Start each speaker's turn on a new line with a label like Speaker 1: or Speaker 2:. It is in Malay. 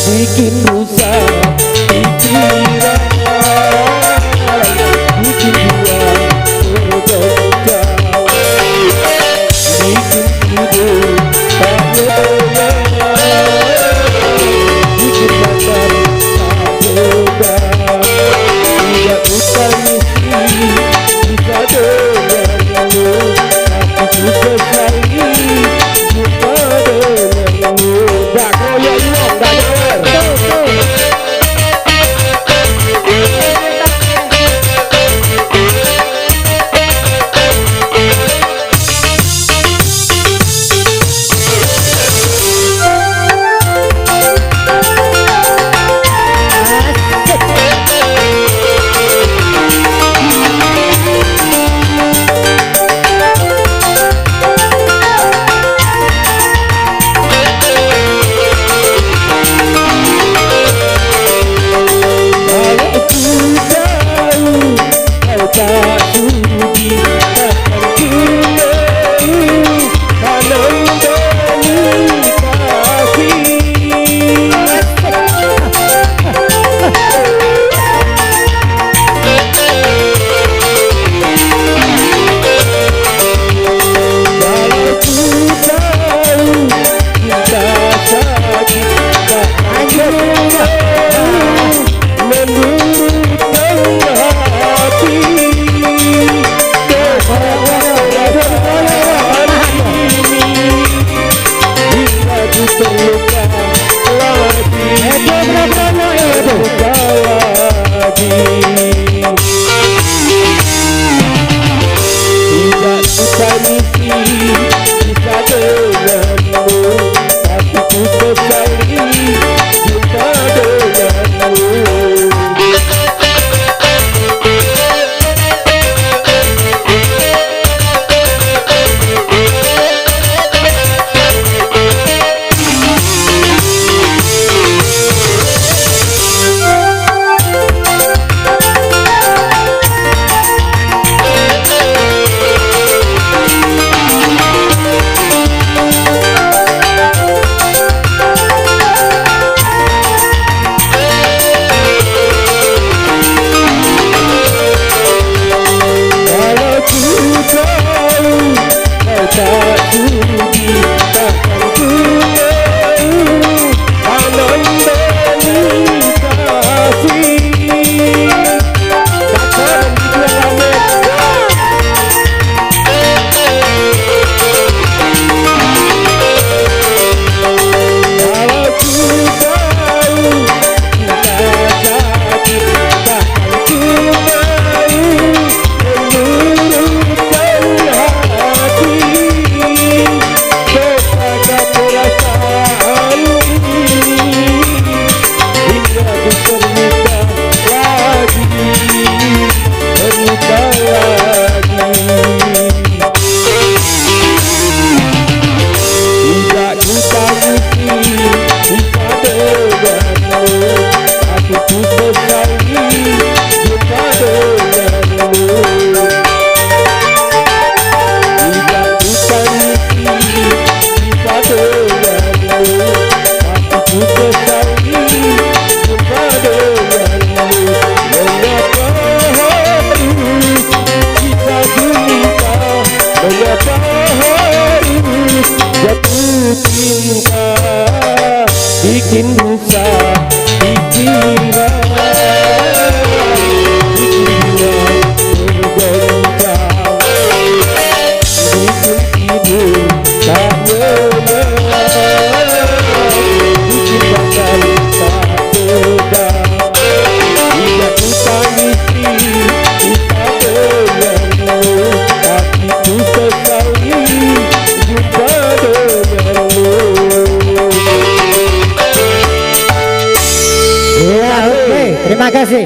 Speaker 1: bikin rusak pikiran, bikin dua bergoncang, bikin tidur tak nyenyak, bikin makan tak beban. Tidak usah mesti bisa denganmu, tapi ku sesali jumpa denganmu. Dak goyang nyong, dak nyawer. Tidak usah mimpi bisa denganmu, tapi ku sesali jumpa denganmu. Bikin rusak pikiran, bikin dua bergoncang, bikin tidur tak nyenyak, bikin makan tak beban. Tidak usah mesti bisa denganmu, tapi ku sesali jumpa denganmu.
Speaker 2: Terima kasih.